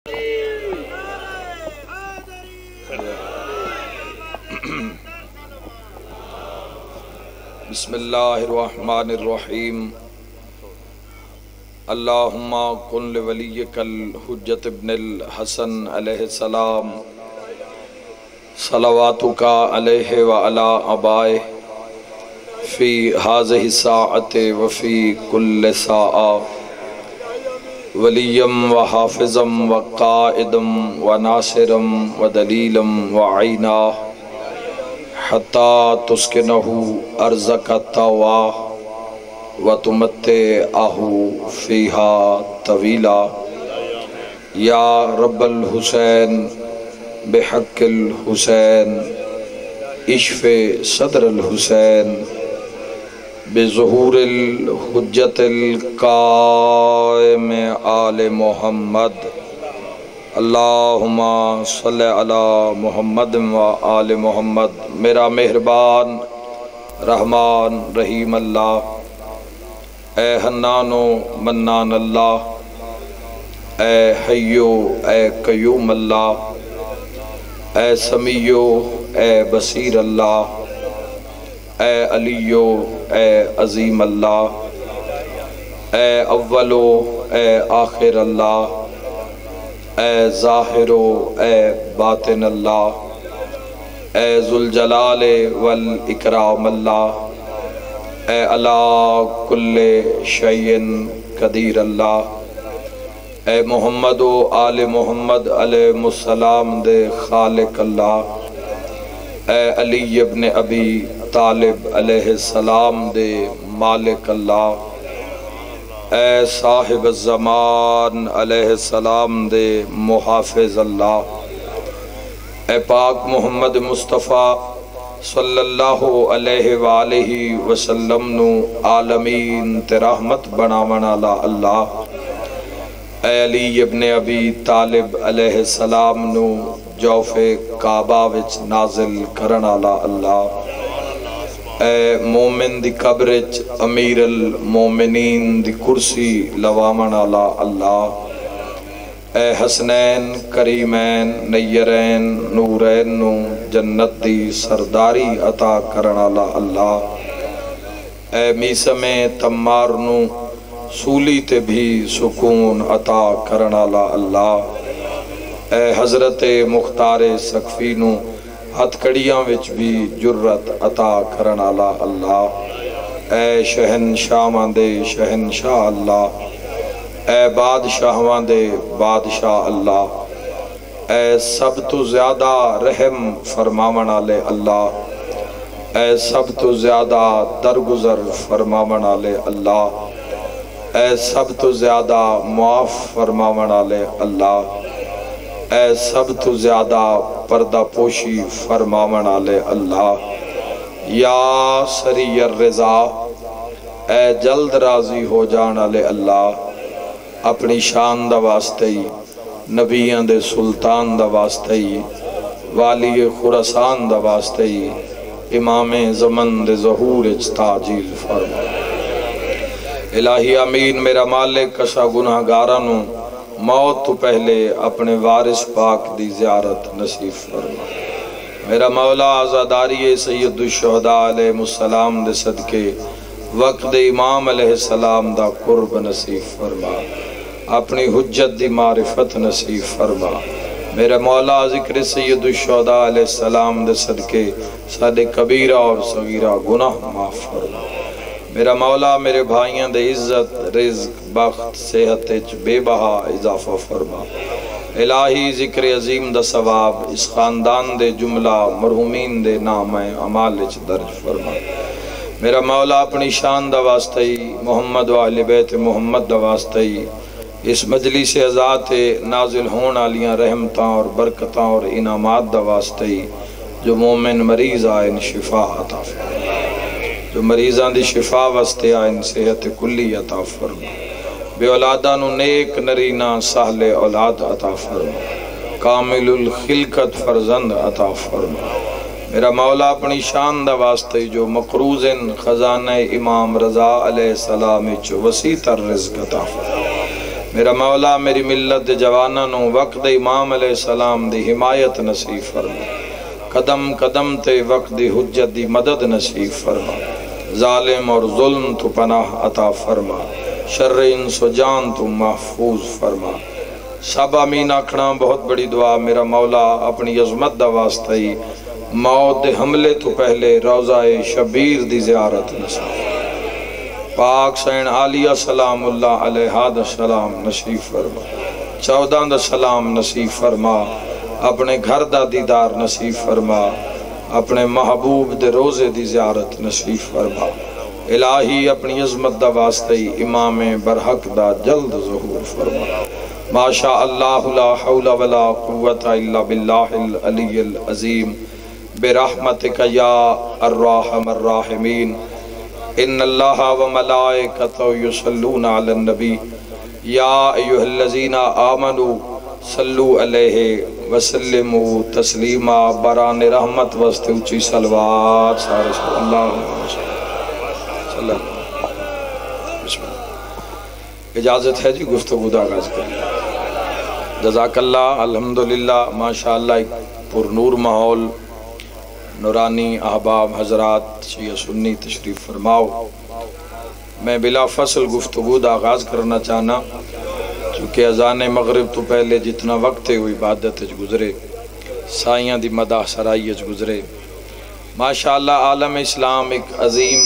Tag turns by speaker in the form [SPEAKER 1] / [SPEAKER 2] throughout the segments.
[SPEAKER 1] بسم اللہ الرحمن الرحیم اللہم کن لولیک الحجت ابن الحسن علیہ السلام صلواتک علیہ وعلا آبائہ فی ہذہ الساعۃ وفی کل ساعہ ولیم وحافظم وقائدم وناصرم ودلیلم وعینہ حتی تسکنہو ارزک التواہ وتمتعہو فیہا طویلا یا رب الحسین بحق الحسین اشف صدر الحسین بظہور الحجت القائم آل محمد اللہم صلی علی محمد و آل محمد۔ میرا مہربان رحمان رحیم اللہ، اے حنان و منان اللہ، اے حیو اے قیوم اللہ، اے سمیع اے بصیر اللہ، اے علیو اے عظیم اللہ، اے اولو اے آخر اللہ، اے ظاہر اے باطن اللہ، اے ذوالجلال والاکرام اللہ، اے علی کل شیء قدیر اللہ، اے محمد و آل محمد علیہ السلام دے خالق اللہ، اے علی ابن ابی طالب علیہ السلام دے مالک اللہ، اے صاحب الزمان علیہ السلام دے محافظ اللہ، اے پاک محمد مصطفیٰ صلی اللہ علیہ وآلہ وسلم نو عالمین تے رحمت بناون والا اللہ، اے علی ابن ابی طالب علیہ السلام نو جوف کعبہ وچ نازل کرن والا اللہ، اے مومن دی قبرچ امیر المومنین دی کرسی لوامن والا اللہ، اے حسنین کریمین نیرین نورین نو جنت دی سرداری عطا کرن والا اللہ، اے میسم تمار نو سولی تے بھی سکون عطا کرن والا اللہ، اے حضرت مختار سقفی نو ہتھ کڑیاں وچ بھی جرت عطا کرن والا اللہ، اے شہنشاہاں دے شہنشاہ اللہ، اے بادشاہاں دے بادشاہ اللہ، اے سب تو زیادہ رحم فرماون والے اللہ، اے سب تو زیادہ درگزر فرماون والے اللہ، اے سب تو زیادہ معاف فرماون والے اللہ، اے سب تو زیادہ پردہ پوشی فرماون والے اللہ، یا سری الرضا اے جلد راضی ہو جان والے اللہ، اپنی شان دا واسطے ہی نبیان دے سلطان دا واسطے ہی والی خراسان دا واسطے ہی امام زمن دے ظہور تعجیل فرما۔ الہی امین میرا مالک کسا گناہ گارانوں موت تو پہلے اپنے وارث پاک دی زیارت نصیب فرما۔ میرا مولا عزاداری سید الشہداء علیہ السلام دے صدقے وقت امام علیہ السلام دا قرب نصیب فرما، اپنی حجت دی معرفت نصیب فرما۔ میرا مولا ذکر سید الشہداء علیہ السلام دے صدقے سادے کبیرہ اور صغیرہ گناہ معاف فرما۔ میرا مولا میرے بھائیاں دے عزت رزق بخت صحت بے بہا اضافہ فرما۔ الہی ذکر عظیم دا ثواب اس خاندان دے جملہ مرحومین دے نام اعمال وچ درج فرما۔ میرا مولا اپنی شان دا واسطہ ہی محمد و اہل بیت محمد دا واسطہ ہی اس مجلس ازات نازل ہون والیاں رحمتاں اور برکتاں اور انعامات دا واسطہ ہی جو مومن مریض آئین شفا عطا فرما، جو مریضاں دی شفا واسطے آئین صحت کلی عطا فرما، بے اولادانو نیک نرینہ سہل اولاد عطا فرما، کامل الخلقت فرزند عطا فرما۔ میرا مولا اپنی شان دا واسطے جو مقروضن خزانہ امام رضا علیہ السلام وسیع تر رزق عطا فرما۔ میرا مولا میری ملت جوانا نو وقت امام علیہ السلام دی حمایت نصیب فرما، قدم قدم تے وقت دی حجت دی مدد نصیب فرما، ظالم اور ظلم تو پناہ عطا فرما، شر انس و جان تو محفوظ فرما۔ سب آمین آکھنا بہت بڑی دعا۔ میرا مولا اپنی عظمت دا واسطہ ہی موت دے حملے تو پہلے روضہ شبیر دی زیارت نصیب، پاک سین عالیہ سلام اللہ علیہ دا سلام نصیب فرما، 14 دا سلام نصیب فرما، اپنے گھر دا دیدار نصیب فرما، اپنے محبوب دے روزے دی زیارت نصیب فرما۔ الہی اپنی عظمت دا واسطہ ہی امام برحق دا جلد ظہور فرما۔ ما شاء اللہ لا حول ولا قوت الا باللہ العلی العظیم برحمتک یا الراحم الراحمین۔ ان اللہ و ملائکتہ یصلون علی النبی یا ایہا الذین آمنوا صلو علیہ وسلموا تسلیما۔ بران رحمت واسطے اچھی صلوات سارے صلی اللہ علیہ وسلم۔ اجازت ہے جی گفتگو دا آغاز کریں۔ جزاک اللہ، الحمدللہ، ماشاءاللہ ایک پر نور ماحول، نورانی احباب حضرات شیعہ سنی تشریف فرماؤ۔ میں بلا فصل گفتگو دا آغاز کرنا چاہنا، چونکہ اذان مغرب تو پہلے جتنا وقت ہے وہ عبادت گزرے، سائیاں دی مدح سرائی گزرے۔ ماشاءاللہ عالم اسلام ایک عظیم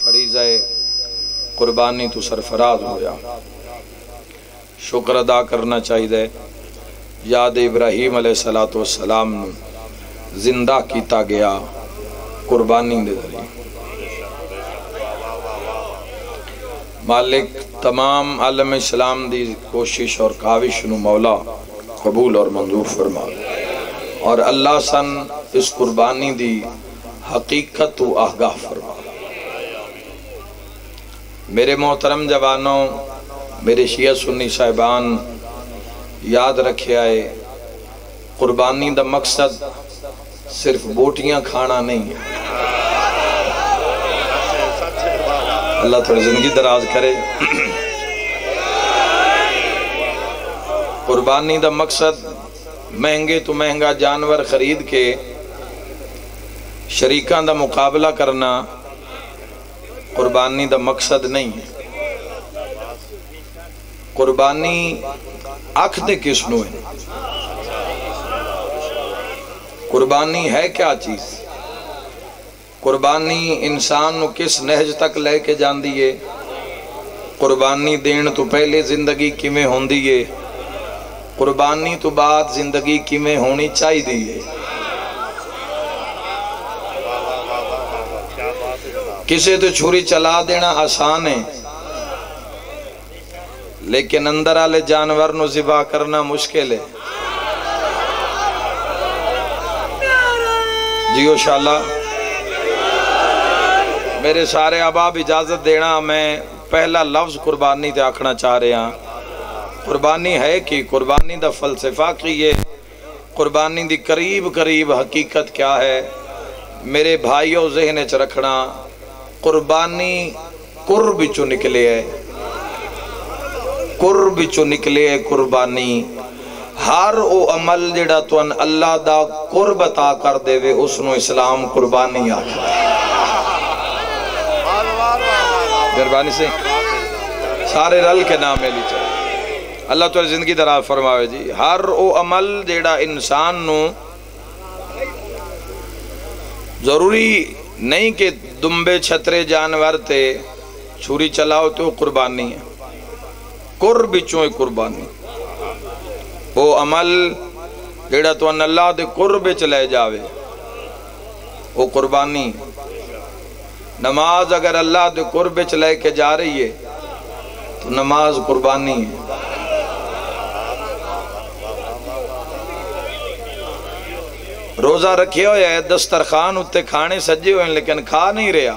[SPEAKER 1] فریضہ قربانی تو سرفراز ہویا، شکر ادا کرنا چاہیے۔ یاد ابراہیم علیہ السلام زندہ کیتا گیا قربانی دے ذریعے۔ مالک تمام عالم اسلام دی کوشش اور کاوش نو مولا قبول اور منظور فرما، اور اللہ سن اس قربانی دی حقیقت و آگاہ فرما۔ میرے محترم جوانوں، میرے شیعہ سنی صاحبان، یاد رکھے آئے قربانی دا مقصد صرف بوٹیاں کھانا نہیں ہے۔ اللہ تھوڑی زندگی دراز کرے۔ قربانی دا مقصد مہنگے تو مہنگا جانور خرید کے شریکاں دا مقابلہ کرنا قربانی دا مقصد نہیں ہے۔ قربانی آنکھ دے کس نو ہے؟ قربانی ہے کیا چیز؟ قربانی انسان نو کس نہج تک لے کے جان دیئے؟ قربانی دین تو پہلے زندگی کیویں ہوندی ہے؟ قربانی تو بعد زندگی کیویں ہونی چاہی دیئے؟ کسے تو چھری چلا دینا آسان ہے، لیکن اندر آلے جانور نو ذبح کرنا مشکل ہے۔ جیو شاءاللہ میرے سارے احباب اجازت دینا، میں پہلا لفظ قربانی تے آکھنا چاہ رہے ہیں۔ قربانی ہے کہ قربانی دا فلسفہ کی ہے، قربانی دی قریب حقیقت کیا ہے؟ میرے بھائیوں ذہن چ رکھنا، قربانی قرب چو نکلے ہے، قرب چو نکلے ہے قربانی۔ ہر او عمل جڑا تو ان اللہ دا قرب عطا کر دے وے اس نو اسلام قربانی آکھدا ہے۔ مہربانی سے سارے رل کے نام لے چاہے، اللہ تو زندگی دراز فرماوے جی۔ ہر او عمل جڑا انسان نو ضروری نہیں کہ دمبے چھترے جانور تے چھری چلاؤ تو قربانی ہے، قرب چوں قربانی۔ وہ عمل جڑا تو ان اللہ دے قرب چلے جاوے وہ قربانی۔ نماز اگر اللہ دے قرب چلے کے جا رہی ہے تو نماز قربانی ہے۔ روزہ رکھے ہوئے ہے، دسترخوان اتے کھانے سجے ہوئے ہیں لیکن کھا نہیں رہا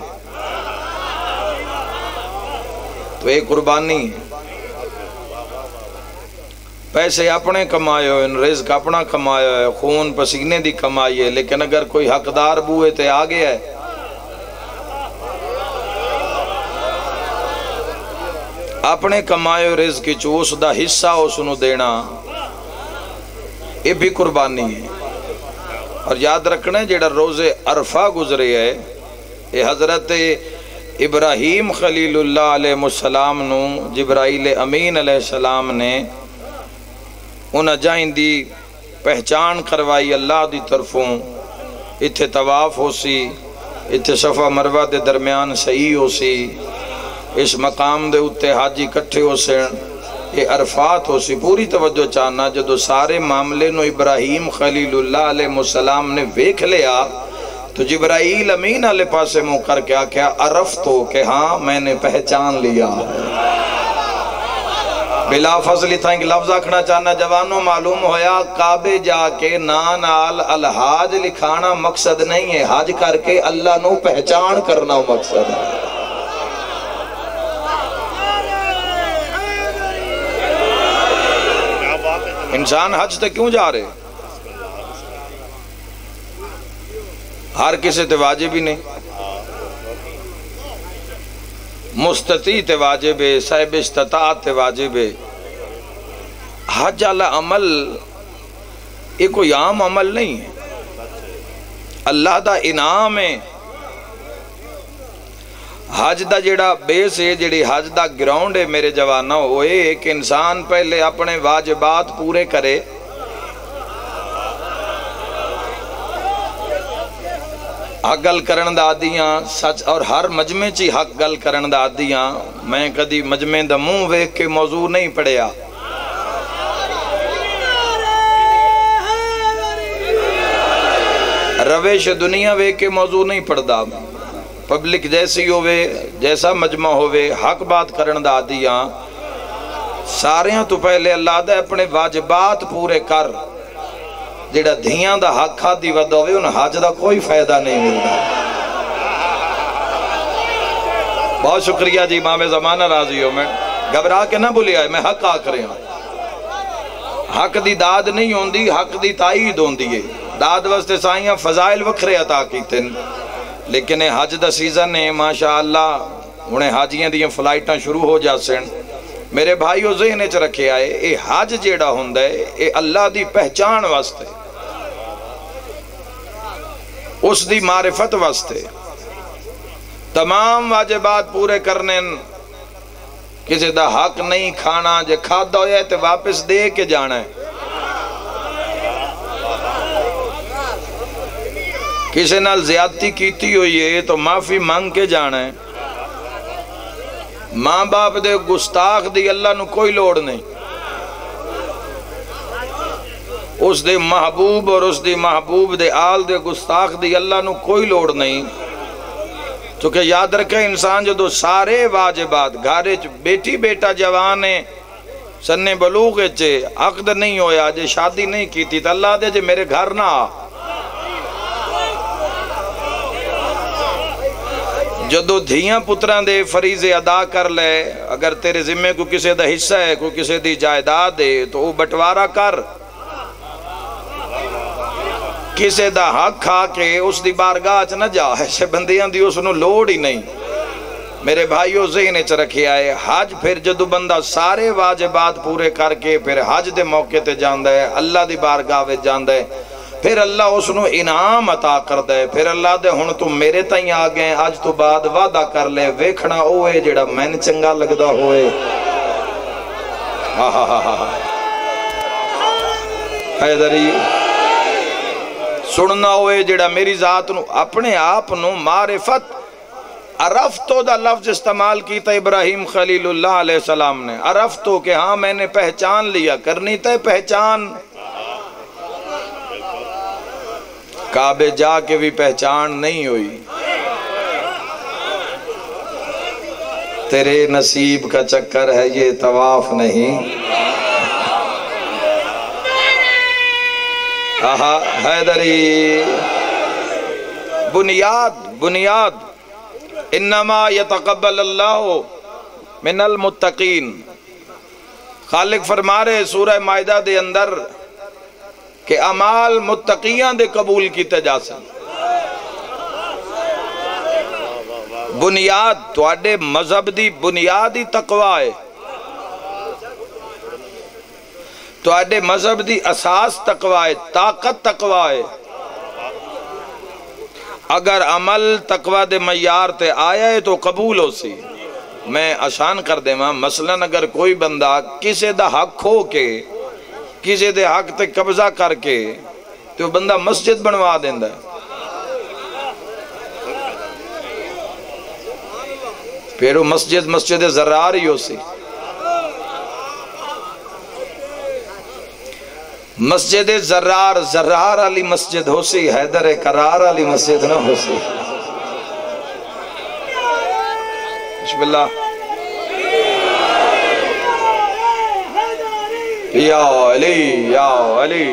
[SPEAKER 1] تو ایک قربانی ہے۔ پیسے اپنے کمائے ہوئے، رزق اپنا کمائے ہوئے، خون پسینے دی کمائی ہے، لیکن اگر کوئی حقدار بوئے تے آگے ہے اپنے کمائے رزق چو اس دا حصہ اس نو دینا یہ بھی قربانی ہے۔ اور یاد رکھنا ہے جیڑا روز عرفہ گزرے ہے یہ حضرت ابراہیم خلیل اللہ علیہ السلام نو جبرائیل امین علیہ السلام نے انہاں جائیں دی پہچان کروائی اللہ دی طرفوں، اتھے طواف ہو سی، اتھے صفا مروہ دے درمیان صحیح ہو سی، اس مقام دے اتے حاجی کٹھے ہو سن، یہ عرفات ہو سی۔ پوری توجہ چاہنا جدو سارے معاملے نو ابراہیم خلیل اللہ علیہ السلام نے ویکھ لیا تو جبرائیل امین علیہ پاسے منہ کر کے آکھیا عرفت ہو کہ ہاں میں نے پہچان لیا۔ بلا فضلی تھا ایک لفظ آکھنا چاہنا جوانوں معلوم ہویا کعبے جا کے نال الحاج لکھانا مقصد نہیں ہے، حاج کر کے اللہ نو پہچان کرنا مقصد ہے۔ انسان حج تے کیوں جا رہے؟ ہر کسی تے واجب ہی نہیں، مستطیع تے واجب ہے، صاحب استطاعت تے واجب ہے۔ حج علی عمل یہ کوئی عام عمل نہیں ہے، اللہ دا انعام ہے۔ حج دا جڑا بیس ہے، جڑی حج دا گراؤنڈ ہے میرے جوانوں، وہ ایک انسان پہلے اپنے واجبات پورے کرے، حق گل کرن دا دیاں سچ، اور ہر مجمع چی حق گل کرن دا دیاں۔ میں کدی مجمع دا منہ ویکھ کے موضوع نہیں پڑھیا، رویش دنیا ویکھ کے موضوع نہیں پڑھدا، پبلک جیسی ہوئے جیسا مجمع ہوئے حق بات کرن دا دیاں۔ ساریاں تو پہلے اللہ دے اپنے واجبات پورے کر، جیڑا دھیاں دا حق کھادی ودا ہوئے ان حج دا کوئی فائدہ نہیں ملتا۔ بہت شکریہ جی امام زمانہ راضی ہو، میں گھبرا کے نہ بھولیا ہے، میں حق آکھ رہے ہوں۔ حق دی داد نہیں ہوندی، حق دی تائید ہوندی ہے۔ داد واسطے سائیاں فضائل وکھرے عطا کیتے ہیں، لیکن حج دا سیزن ہے ماشاءاللہ، انہیں حاجیاں دیاں فلائٹاں شروع ہو جاسن۔ میرے بھائیو ذہن چ رکھے آئے اے حج جیڑا ہوندہ ہے اے اللہ دی پہچان واسطے، اس دی معرفت واسطے، تمام واجبات پورے کرنے، کسی دا حق نہیں کھانا، جے کھادا ہویا ہے تو واپس دے کے جانا ہے، کسی نال زیادتی کیتی ہوئی ہے تو معافی مانگ کے جانا ہے۔ ماں باپ دے گستاخ دی اللہ نو کوئی لوڑ نہیں، اس دے محبوب اور اس دی محبوب دے آل دے گستاخ دی اللہ نو کوئی لوڑ نہیں۔ چونکہ یاد رکھے انسان جدو سارے واجبات گھارے بیٹی بیٹا جوانے سننے بلوغے چے عقد نہیں ہویا، جے شادی نہیں کی تھی تو اللہ دے جے میرے گھر نہ آ۔ جدو دھیاں پتران دے فریضے ادا کر لے، اگر تیرے ذمے کو کسی دا حصہ ہے، کو کسی دی جائیداد ہے تو وہ بٹوارہ کر، کسی دا حق کھا کے اس دی بارگاہ چ نہ جا، ایسے بندیاں دی اس نو لوڑ ہی نہیں۔ میرے بھائیو ذہن چ رکھے آئے حج پھر جدو بندہ سارے واجبات پورے کر کے پھر حج دے موقع تے جاندہ ہے، اللہ دی بارگاہ وچ جاندہ ہے، پھر اللہ اس نو انعام عطا کر دے، پھر اللہ دے ہن تو میرے تائیں آ گئے، آج تو بعد وعدہ کر لے، ویکھنا اوے جڑا میں نے چنگا لگدا ہوئے۔ حیدری سننا ہوئے جڑا میری ذات نو اپنے آپ نو معرفت عرفتو دا لفظ استعمال کیتا ابراہیم خلیل اللہ علیہ السلام نے، عرفتو کہ ہاں میں نے پہچان لیا، کرنی تے پہچان۔ کعبے جا کے بھی پہچان نہیں ہوئی، تیرے نصیب کا چکر ہے یہ طواف نہیں۔ حیدری بنیاد انما یتقبل اللہ من المتقین، خالق فرما رہے سورہ مائدہ دے اندر کہ اعمال متقیاں دے قبول کیتے جا سن۔ بنیاد تواڈے مذہب دی بنیادی تقوی ہے، تو آڈے مذہب دی اساس تقوی ہے، طاقت تقوی ہے۔ اگر عمل تقوی دے معیار تے آیا ہے تو قبول ہو سی۔ میں آسان کر دے ماں، مثلا اگر کوئی بندہ کسی دا حق کھو کے، کسی دے حق تے قبضہ کر کے، تو بندہ مسجد بنوا دیندہ ہے، پھر وہ مسجد زرار ہی ہو سی۔ مسجد زرار علی مسجد ہو سی، حیدر قرار علی مسجد نہ ہو سی۔ بسم اللہ یا علی یا علی۔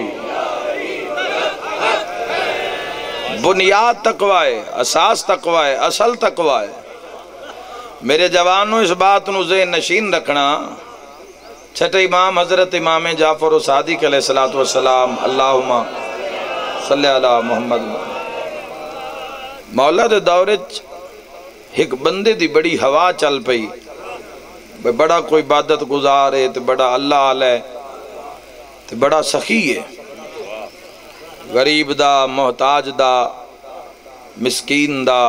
[SPEAKER 1] بنیاد تقوی ہے، اساس تقوی ہے، اصل تقوی ہے۔ میرے جوانوں اس بات نو ذہن نشین رکھنا، چھٹے امام حضرت امام جعفر صادق علیہ السلام، اللہم صلی علی محمد، مولا دے دورے ایک بندے دی بڑی ہوا چل پئی، بڑا کوئی عبادت گزار ہے، بڑا اللہ علیہ، بڑا سخی ہے، غریب دا، محتاج دا، مسکین دا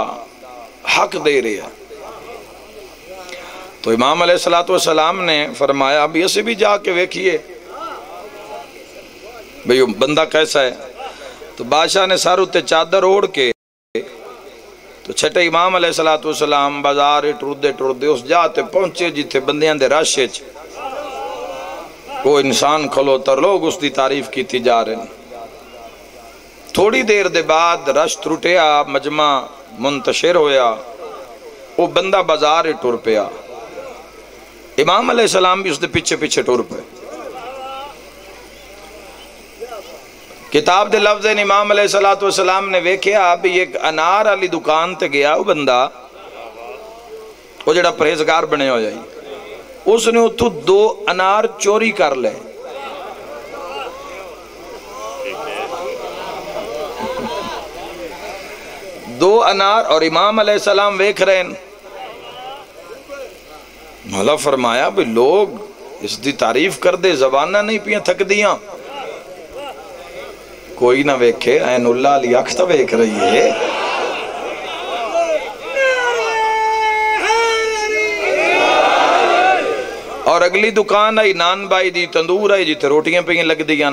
[SPEAKER 1] حق دے رہے ہیں۔ تو امام علیہ السلام نے فرمایا اب اسے بھی جا کے ویکھئے بھئی بندہ کیسا ہے۔ تو بادشاہ نے ساروں تے چادر اوڑ کے، تو چھٹے امام علیہ السلام بازار ٹردے اس جاتے پہنچے جیتے بندیاں دے راشے چ وہ انسان کھلوتر، لوگ اس دی تعریف کیتی جا رہے ہیں۔ تھوڑی دیر دے بعد رش ٹرٹیا، مجمع منتشر ہویا، وہ بندہ بازار ٹر پیا، امام علیہ السلام بھی اس دے پیچھے ٹر پے۔ کتاب دے لفظ امام علیہ السلام نے ویکھیا اب ایک انار علی دکان تے گیا، وہ بندہ وہ جڑا پرہیزگار بنے ہو جائی، اس نے اتھو 2 انار چوری کر لے۔ دو انار، اور امام علیہ السلام ویکھ رہے ہیں۔ مولا فرمایا بھی لوگ اس دی تعریف کر دے، زبانہ نہیں پیاں تھک دیاں، کوئی نہ ویکھے، عین اللہ علی اکھ تا ویکھ رہی ہے۔ اور اگلی دکان آئی نان بائی دی، تندور آئی جیتے روٹیاں پہ لگ دیاں۔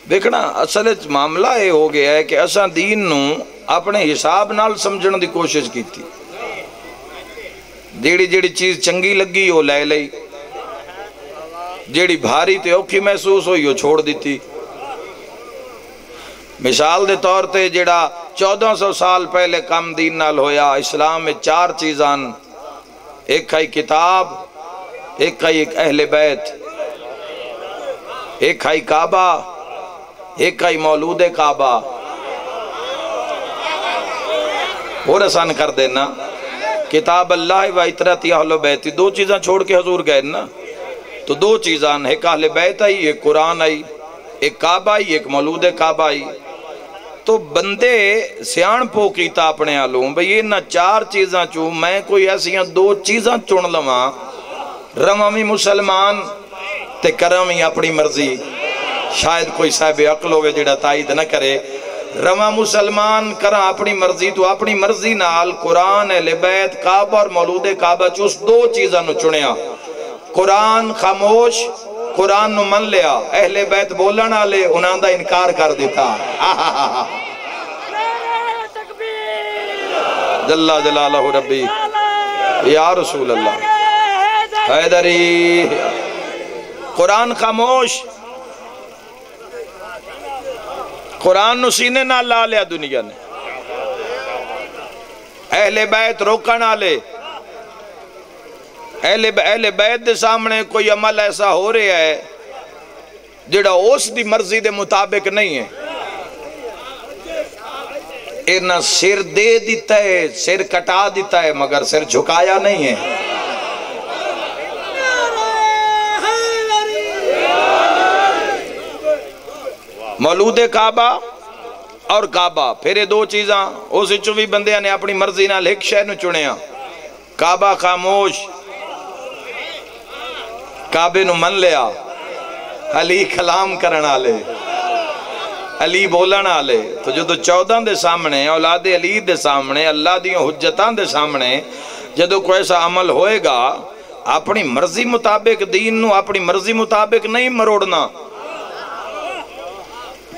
[SPEAKER 1] دیکھنا اصل معاملہ یہ ہو گیا ہے کہ اساں دین نو اپنے حساب نال سمجھن دی کوشش کی تھی، جیڑی چیز چنگی لگی وہ لے لئی، جیڑی بھاری تے اوکھی محسوس ہوئی وہ چھوڑ دیتی۔ مثال دے طور تے جیڑا 1400 سال پہلے کام دین نال ہویا، اسلام میں 4 چیزان، ایک ہے کتاب، ایک ہے اہل بیت، ایک ہے کعبہ، ایک ہے مولود کعبہ۔ اور آسان کر دینا، کتاب اللہ و اطرت اہل بیت، 2 چیزاں چھوڑ کے حضور گئے نا، تو 2 چیزاں، ایک اہل بیت آئی، ایک قرآن آئی، ایک کعبہ آئی، ایک مولود کعبہ آئی۔ تو بندے سیان پو کیتا اپنے آلوں بھئی یہ نہ 4 چیزاں چوں میں کوئی ایسیاں 2 چیزاں چن لواں، روامی مسلمان تے کرمی اپنی مرضی، شاید کوئی صاحب عقل ہوئے جڑا تائید نہ کرے، رواں مسلمان کراں اپنی مرضی، تو اپنی مرضی نال قرآن، اہل بیت، کعبہ اور مولود کعبہ چوس 2 چیزاں نو چنیا۔ قرآن خاموش، قرآن نو من لیا، اہل بیت بولن آلے انہاں دا انکار کر دیتا۔ جل جلالہ ربی یا رسول اللہ حیدری۔ قرآن خاموش، قرآن نو سینے نہ لا لیا دنیا نے، اہل بیت روکن آلے، اہل بیت دے سامنے کوئی عمل ایسا ہو رہا ہے جڑا اس دی مرضی دے مطابق نہیں ہے، انہا سر دے دیتا ہے، سر کٹا دیتا ہے، مگر سر جھکایا نہیں ہے۔ مولود کعبہ اور کعبہ پھر یہ 2 چیزاں، اسی چوی بندیاں نے اپنی مرضی نال ایک شے نو چنیا، کعبہ خاموش، کعبے نو من لیا، علی کلام کرن آلے، علی بولن آلے۔ تو جدو 14 دے سامنے، اولاد علی دے سامنے، اللہ دیوں حجتاں دے سامنے جدو کوئی ایسا عمل ہوئے گا، اپنی مرضی مطابق دین نو اپنی مرضی مطابق نہیں مروڑنا،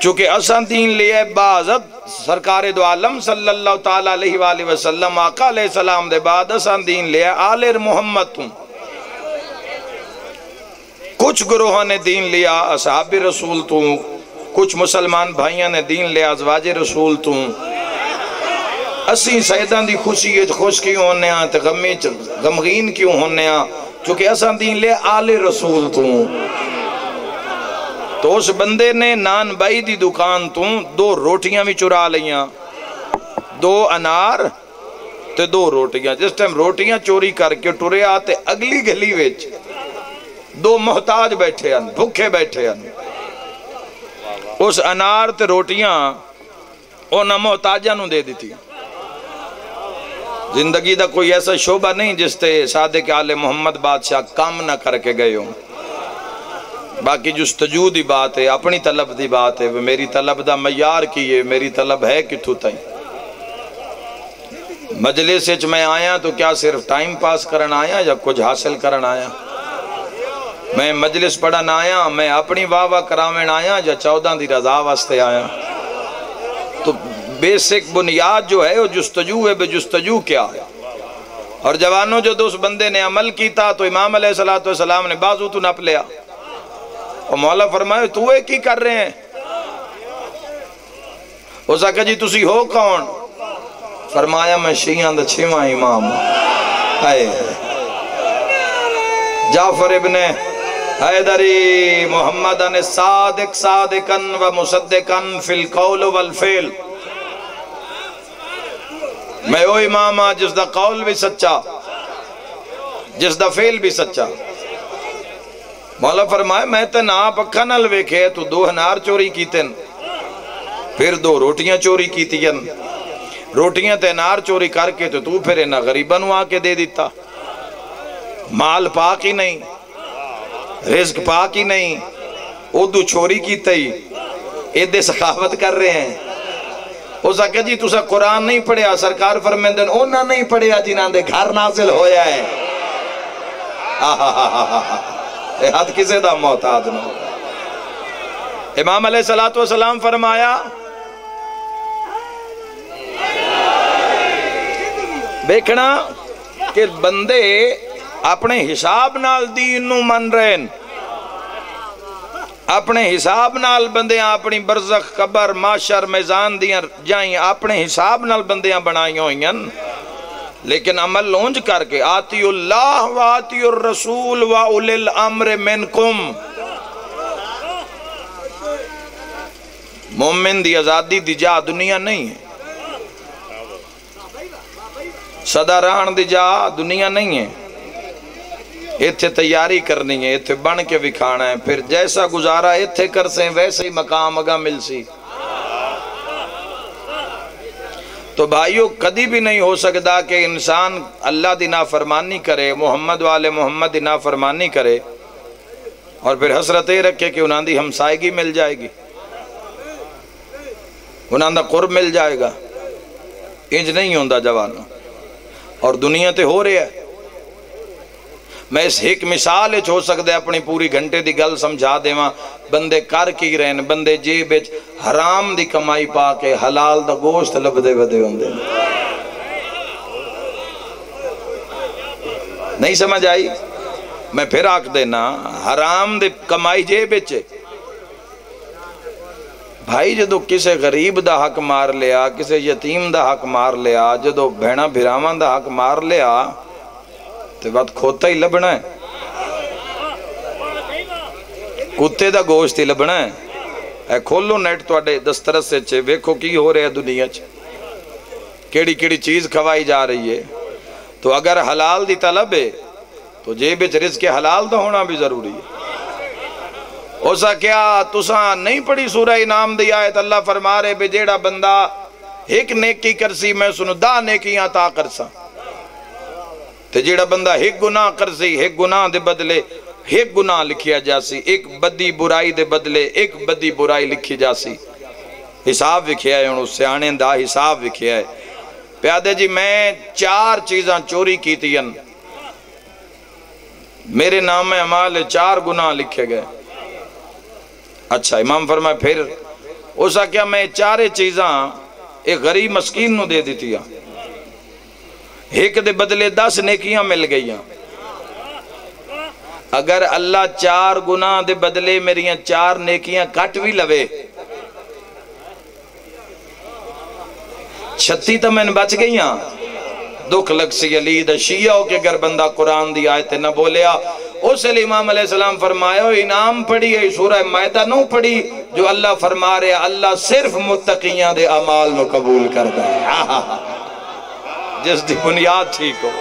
[SPEAKER 1] چونکہ اسان دین لئے بعضت سرکار دو عالم صلی اللہ تعالیٰ علیہ وآلہ وسلم آقا علیہ السلام دے بعد اسان دین لئے آل محمد توں، کچھ گروہاں نے دین لیا اصحاب رسول توں، کچھ مسلمان بھائیاں نے دین لیا ازواج رسول توں۔ اسی سیدان دی خوش کیوں ہونے ہیں تے غمگین کیوں ہونے ہیں، چونکہ اسان دین لیا آل رسول توں۔ تو اس بندے نے نان بائی دی دکان توں 2 روٹیاں بھی چرا لیاں، 2 انار تے 2 روٹیاں۔ جس ٹائم روٹیاں چوری کر کے ٹرے آتے اگلی گلی ویچ 2 محتاج بیٹھے ہیں، بھوکے بیٹھے ہیں۔ اس انار تے روٹیاں انہاں محتاجاں نوں دے دیتی۔ زندگی دا کوئی ایسا شعبہ نہیں جس تے صادق آل محمد بادشاہ کام نہ کر کے گئے ہوں۔ باقی جستجو دی بات ہے، اپنی طلب دی بات ہے، میری طلب دا معیار کی ہے، میری طلب ہے کتھوں تائیں۔ مجلس وچ میں آیا تو کیا صرف ٹائم پاس کرن آیا یا کچھ حاصل کرن آیا؟ میں مجلس پڑھن آیا، میں اپنی واہ واہ کراوین آیا یا 14 دی رضا واسطے آیا؟ تو بیسک بنیاد جو ہے وہ جستجو ہے، بے جستجو کیا ہے؟ اور جوانوں جو اس بندے نے عمل کیتا تو امام علیہ السلام نے بازو تو نپ لیا اور مولا فرمائے تو ایک ہی کر رہے ہیں؟ اس آقا جی تسی ہو کون؟ فرمایا میں شیعان دا 6واں امام آئے جعفر ابن حیدری محمدن صادقاً و مصدقاً فی القول والفعل۔ میں وہ امام ہاں جس دا قول بھی سچا، جس دا فعل بھی سچا۔ مولا فرمائے میں تے نا پکھا نہ لویکھے تو 2 انار چوری کیتن، پھر 2 روٹیاں چوری کیتین، روٹیاں تے انار چوری کر کے تو پھر انہا غریباں آ کے دے دیتا۔ مال پاک ہی نہیں، رزق پاک ہی نہیں، اردو چوری کیتا ہی ایدے سخاوت کر رہے ہیں۔ اس آقا جی تُسا قرآن نہیں پڑھیا، سرکار فرمیندن اونا نہیں پڑھیا جنہاں دے گھر نازل ہویا ہے۔ اے حد کسے دا محتاج نہ ہوگا۔ امام علیہ السلام فرمایا دیکھنا کہ بندے اپنے حساب نال دین نو من رہے ہیں، اپنے حساب نال بندیاں اپنی برزخ قبر معاشر میزان دیاں جائیں اپنے حساب نال بندیاں بنائی ہوئیں، لیکن عمل لونج کر کے آتی اللہ و آتی الرسول و اولی الامر منکم۔ مومن دی آزادی دی جا دنیا نہیں ہے، صدا رہن دی جا دنیا نہیں ہے، ایتھے تیاری کرنی ہے، ایتھے بن کے وکھانا ہے، پھر جیسا گزارا ایتھے کر سیں ویسے ہی مقام اگا مل سی۔ تو بھائیو کدی بھی نہیں ہو سکتا کہ انسان اللہ دی نافرمانی کرے، محمد والے محمد دی نافرمانی کرے اور پھر حسرتیں رکھے کہ انہاں دی ہمسائیگی مل جائے گی، انہاں دا قرب مل جائے گا۔ انج نہیں ہوندہ جوانوں، اور دنیا تے ہو رہے ہے۔ میں اس ایک مثال ہو سکتے اپنی پوری گھنٹے دی گل سمجھا دے ماں، بندے کر کی رہن، بندے جیب حرام دی کمائی پا کے حلال دا گوشت لبدے بدے ہوندے۔ نہیں سمجھ آئی؟ میں پھر آکھ دینا حرام دی کمائی جیب بھائی جدو کسے غریب دا حق مار لیا، کسے یتیم دا حق مار لیا، جدو بھینا بھرامان دا حق مار لیا تو بات کھوتا ہی لبنا ہے، کتے دا گوشت ہی لبنا ہے۔ اے کھولو نیٹ تو اڈے دسترس سے چھے، ویکھو کی ہو رہے دنیا چھے، کیڑی کیڑی چیز کھوائی جا رہی ہے۔ تو اگر حلال دی طلب ہے تو جیب رزق حلال دا ہونا بھی ضروری ہے۔ اوسا کیا تساں نہیں پڑھی سورہ انعام دی آیت، اللہ فرما رہے بے جیڑا بندہ ایک نیکی کرسی میں سنو 10 نیکیاں تا کرساں، تے جیڑا بندہ ایک گناہ کرسی ایک گناہ دے بدلے ایک گناہ لکھیا جاسی، ایک بدی برائی دے بدلے ایک بدی برائی لکھی جاسی. حساب وکھیا ہے، اس سے آنے دا حساب وکھیا ہے. پیادے جی میں 4 چیزاں چوری کی تین، میرے نام میں عمال 4 گناہ لکھے گئے. اچھا امام فرمائے پھر اسا کیا میں 4 چیزاں ایک غریب مسکین نو دے دیتی ہیں، ایک دے بدلے 10 نیکیاں مل گئیاں. اگر اللہ 4 گناہ دے بدلے میریاں 4 نیکیاں کٹ بھی لوے 36 تو میں بچ گئیاں. دکھ لگ سی علی دا شیعہ ہو کہ اگر بندہ قرآن دی آیت نہ بولیا. اس لیے امام علیہ السلام فرمایا انعام پڑھی ہے سورہ مائدہ نو پڑھی جو اللہ فرما رہے اللہ صرف متقیاں دے اعمال نو قبول کرتا ہے جس دی بنیاد ٹھیک ہو،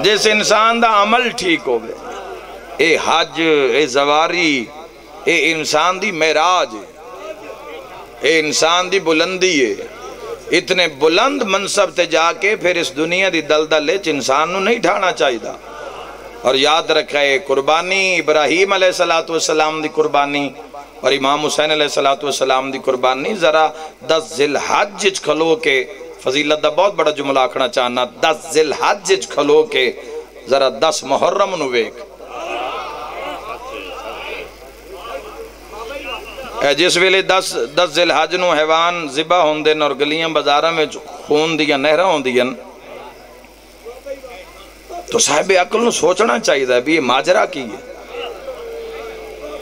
[SPEAKER 1] جس انسان دا عمل ٹھیک ہو گئے. اے حج، اے زواری، اے انسان دی معراج، اے انسان دی بلندی ہے. اتنے بلند منصب تے جا کے پھر اس دنیا دی دلدل اچ انسان نو نہیں ڈھانا چاہیے. اور یاد رکھے قربانی ابراہیم علیہ السلام دی قربانی اور امام حسین علیہ السلام دی قربانی ذرا 10 ذی الحج کھلو کے، فضیلت دا بہت بڑا جملہ آکھنا چاہنا، 10 ذی الحج کھلو کے ذرا 10 محرم نو ویک. جس ویلے 10 ذی الحج نو حیوان ذبح ہوندے اور گلیاں بازاراں میں خون دیاں نہراں ہوندیاں تو صاحب عقل نو سوچنا چاہیے بھی یہ ماجرا کی ہے.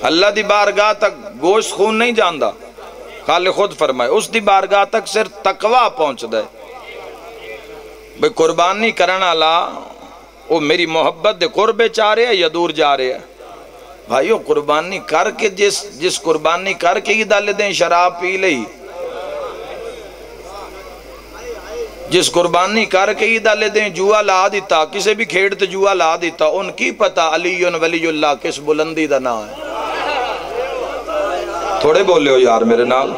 [SPEAKER 1] اللہ دی بارگاہ تک گوشت خون نہیں جاندا، خالق خود فرمائے اس دی بارگاہ تک صرف تقوی پہنچ دے. بھئی قربانی کرنا اللہ وہ میری محبت دے قربے چاہ رہے ہیں یا دور جا رہے ہیں. بھائیو قربانی کر کے جس قربانی کر کے ہی دل دیں شراب پی لئی، جس قربانی کر کے ہی دل دیں جوا لا دیتا، کسے بھی کھیڑ تے جوا لا دیتا، ان کی پتہ علی ولی اللہ کس بلندی دا نام ہے. تھوڑے بولے ہو یار میرے نال.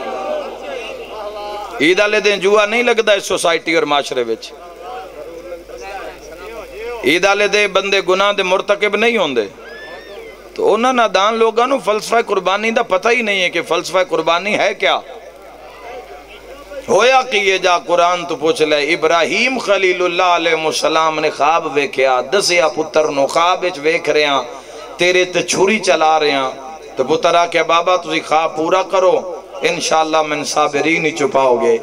[SPEAKER 1] عید والے دن جوا نہیں لگتا اس سوسائٹی اور معاشرے وچ. عید والے دن بندے گناہ دے مرتکب نہیں ہوندے. تو انہاں نادان لوگاں نو فلسفہ قربانی دا پتہ ہی نہیں ہے کہ فلسفہ قربانی ہے کیا. ہویا کہ یہ جا قرآن تو پوچھ لے ابراہیم خلیل اللہ علیہ السلام نے خواب ویکھیا، دسیا پتر نو خواب وچ ویکھ رہے ہیں تیرے تے چھری چلا رہے ہیں. تو پتر آ کہ بابا تسی خواب پورا کرو انشاءاللہ من صابرین ہی چھپاؤ گے.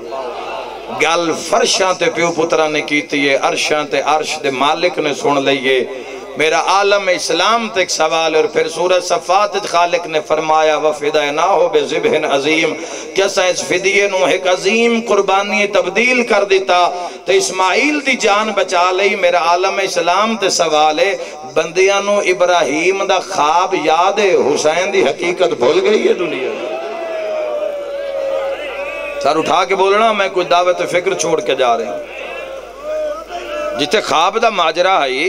[SPEAKER 1] گل فرشاں تے پیو پترہ نے کیتی ہے، عرشاں تے عرش دے مالک نے سن لئیے. میرا عالم اسلام تے ایک سوال اور پھر سورہ صفات خالق نے فرمایا وَفِدَيْنَاهُ بِذِبْحٍ عَظِيمٍ کہ اسا اس فدیے نو ایک عظیم قربانی تبدیل کر دیتا تو اسماعیل دی جان بچا لئی. میرا عالم اسلام تے سوال ہے بندیاں نو ابراہیم دا خواب یاد ہے، حسین دی حقیقت بھول گئی ہے دنیا. سر اٹھا کے بولنا میں کوئی دعوت فکر چھوڑ کے جا رہے ہیں. جتے خواب دا ماجرا ہے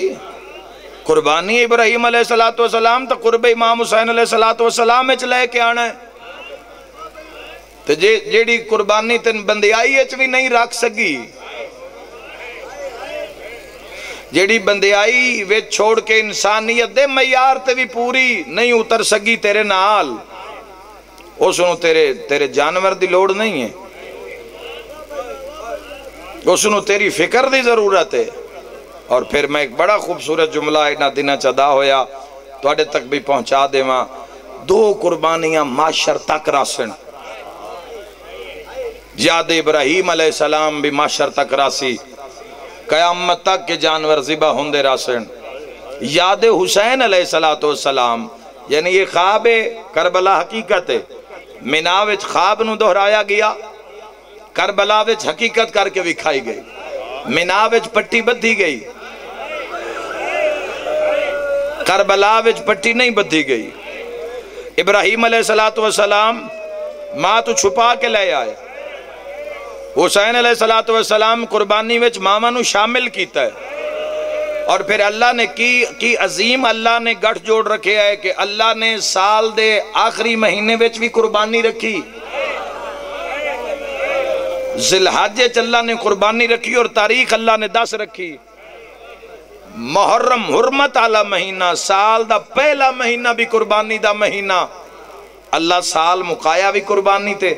[SPEAKER 1] قربانی ابراہیم علیہ السلام تو قرب امام حسین علیہ السلام اچ لے کے آنا ہے. تو جیڑی قربانی تن بندیائی اچ بھی نہیں رکھ سکی، جیڑی بندیائی ویچ چھوڑ کے انسانیت دے معیار تے بھی پوری نہیں اتر سکی تیرے نال، اس نو تیرے جانور دی لوڑ نہیں ہے، اس نو تیری فکر دی ضرورت ہے. اور پھر میں ایک بڑا خوبصورت جملہ اینا دنہ چدا ہویا تو اڈے تک بھی پہنچا دے ماں. 2 قربانیاں معاشر تک راسن، یاد ابراہیم علیہ السلام بھی معاشر تک راسی، قیامت تک کے جانور ذبح ہوندے راسن. یاد حسین علیہ السلام یعنی یہ خواب کربلا حقیقت ہے. منہ وچ خواب نو دہرایا گیا، کربلا وچ حقیقت کر کے وکھائی گئی. منہ وچ پٹی بدھی گئی، کربلا وچ پٹی نہیں بدھی گئی. ابراہیم علیہ السلام ماں تو چھپا کے لے آئے، حسین علیہ السلام قربانی وچ ماما نو شامل کیتا ہے. اور پھر اللہ نے کی عظیم اللہ نے گٹھ جوڑ رکھے ہے کہ اللہ نے سال دے آخری مہینے وچ بھی قربانی رکھی. ذی الحج اللہ نے قربانی رکھی اور تاریخ اللہ نے 10 رکھی. محرم حرمت آلا مہینہ، سال دا پہلا مہینہ بھی قربانی دا مہینہ، اللہ سال مقایا بھی قربانی تے،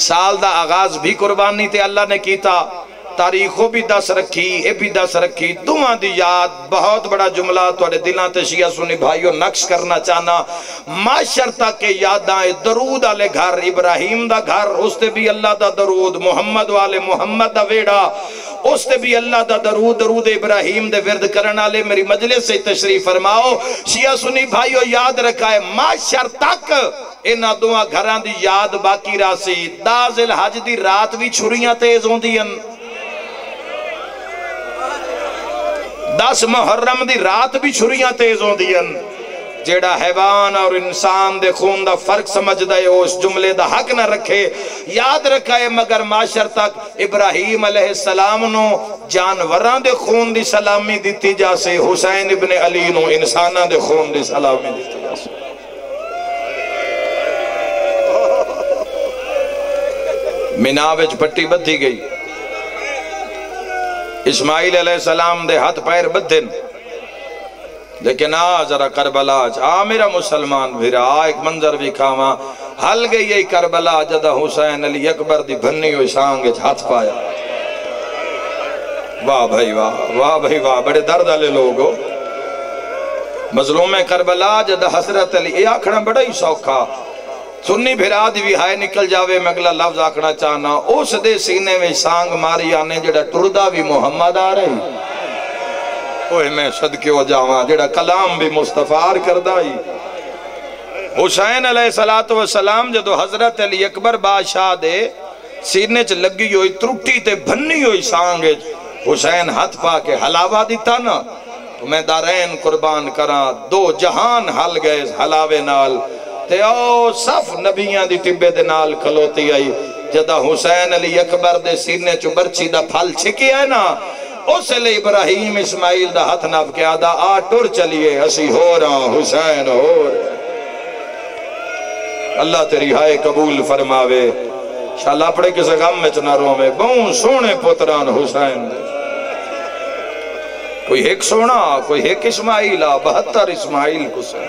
[SPEAKER 1] سال دا آغاز بھی قربانی تے اللہ نے کیتا، تاریخوں بھی دس رکھی، اے بھی دس رکھی، دعا دی یاد، بہت بڑا جملہ توڑے دلان تے شیعہ سنی بھائیوں نقش کرنا چاہنا، معاشر تک کے یاداں درود آلے گھر، ابراہیم دا گھر، اس تے بھی اللہ دا درود، محمد والے محمد دا ویڑا، اس تے بھی اللہ دا درود، درود ابراہیم دے ورد کرنا لے، میری مجلس سے تشریف فرماؤ، شیعہ سنی بھائیوں یاد رکھائے، معاشر تک انہا دعا گھران دی یاد باقی راسی، دازل حج دی رات بھی چھریاں تیز ہوں دین، 10 محرم دی رات بھی چھریاں تیز ہوں دین، جیڑا حیوان اور انسان دے خون دا فرق سمجھ دے اس جملے دا حق نہ رکھے، یاد رکھائے مگر معاشر تک ابراہیم علیہ السلام نو جانوران دے خون دی سلامی دیتی جاسے، حسین ابن علی نو انسانہ دے خون دی سلامی دیتی جاسے۔ مناوچ پٹی بدھی گئی، اسماعیل علیہ السلام دے ہاتھ پیر بدھن، لیکن ذرا کربلا میرا مسلمان بھیرا ایک منظر بھی کھاواں، حل گئی یہ کربلا جدہ حسین علی اکبر دی بھنی ہوئی سانگے ہاتھ پایا، واہ بھائی واہ، واہ بھائی واہ، بڑے درد والے لوگ ہو، مظلوم کربلا جدہ حضرت علی، یہ آکھنا بڑا ہی سوکھا، سنی بھیرا دی بھی ہائے نکل جاوے میں اگلا لفظ آکھنا چاہنا، اس دے سینے میں سانگ ماری آنے جڑا ٹردہ بھی محمد آ رہی، اوہ میں صدقے ہو جاواں جڑا کلام بھی مصطفیٰ کردائی، حسین علیہ السلام جدو حضرت علی اکبر بادشاہ دے سینے چ لگی ہوئی ترٹی تے بھنی ہوئی سانگے، حسین ہاتھ پا کے حلاوہ دیتا نا، تو میں دارین قربان کراں، 2 جہان حل گئے حلاوے نال، تے او صف نبیان دی ٹبے دے نال کھلوتی آئی، جدہ حسین علی اکبر دے سینے چو برچی دا پھل چھکی ہے نا، اس لئے ابراہیم اسماعیل دا ہاتھ ناف کے آدھا ٹر چلیے، ہسی ہو رہا حسین ہو رہا، اللہ تیری ہائے قبول فرماوے، شاءاللہ پڑے کسے غم میں چناروں میں، بہن سونے پتران حسین دے، کوئی ایک سونا، کوئی ایک اسماعیل، 72 اسماعیل کسے،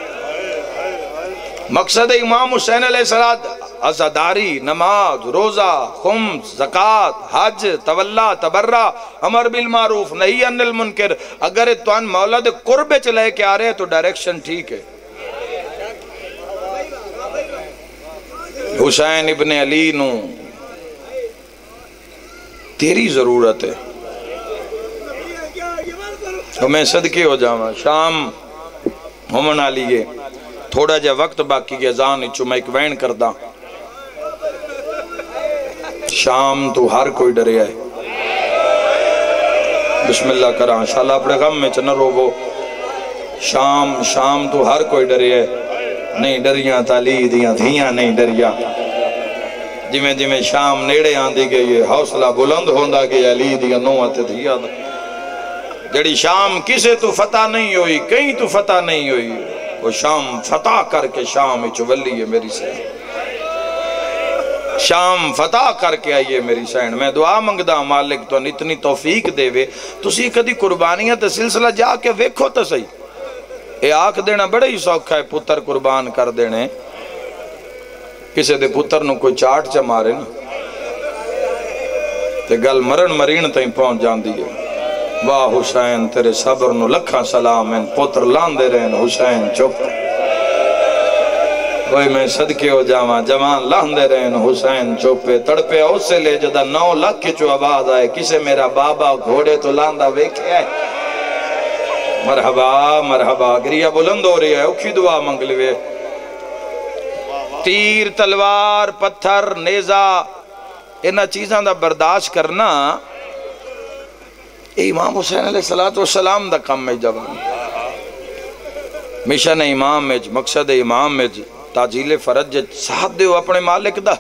[SPEAKER 1] مقصد امام حسین علیہ السلام عزاداری، نماز، روزہ، خمس، زکاة، حج، تولا، تبرہ، امر بالمعروف، نہی عن المنکر، اگر توان مولا دے قربے چلے کے آ رہے تو ڈائریکشن ٹھیک ہے۔ حسین ابن علی نو تیری ضرورت ہے، تو میں صدقے ہو جاواں، شام ہومن آلیے، تھوڑا جا وقت باقی کے ازان اچھو میں ایک وین کردہ، شام تو ہر کوئی ڈرے آئے، بسم اللہ کراں، انشاءاللہ اپنے غم میں چنہ روبو، شام تو ہر کوئی ڈرے آئے، نہیں ڈریاں تالی دیاں دھیاں نہیں ڈریا، جمیں شام نیڑے آن دی گئی ہے، حوصلہ بلند ہوندہ کہ علی دیاں نوات دھیا دا، جڑی شام کسے تو فتح نہیں ہوئی، کہیں تو فتح نہیں ہوئی، وہ شام فتح کر کے شام چولی ہے میری سین، شام فتح کر کے آئیے میری سین، میں دعا منگدہ مالک تو اتنی توفیق دے وے، تسی کدی قربانیاں تے سلسلہ جا کے ویکھو تا صحیح، اے آنکھ دینا بڑا ہی سوکھا ہے، پتر قربان کر دینے، کسے دے پتر نو کوئی چاٹ چا مارے نا، تے گل مرن مرین تائیں پہنچ جان دیئے، واہ حسین تیرے صبر نو لکھاں سلام ہیں، پتر لاندے رہن حسین چپ، کوئی میں صدقے ہو جاواں، جوان لاندے رہن حسین چپے، تڑپے اس سے لے جدہ 9 لاکھ کی چو آواز آئے، کسے میرا بابا گھوڑے تو لاندہ ویکھے آئے، مرحبا مرحبا، گریہ بلند ہو رہی ہے، اکھی دعا منگلوے، تیر تلوار پتھر نیزہ انہا چیزاں دا برداشت کرنا، امام حسین علیہ السلام دا کم میں جوان، مشن امام میں مقصد امام میں تاجیل فرج ساتھ دے ہو اپنے مالک دا،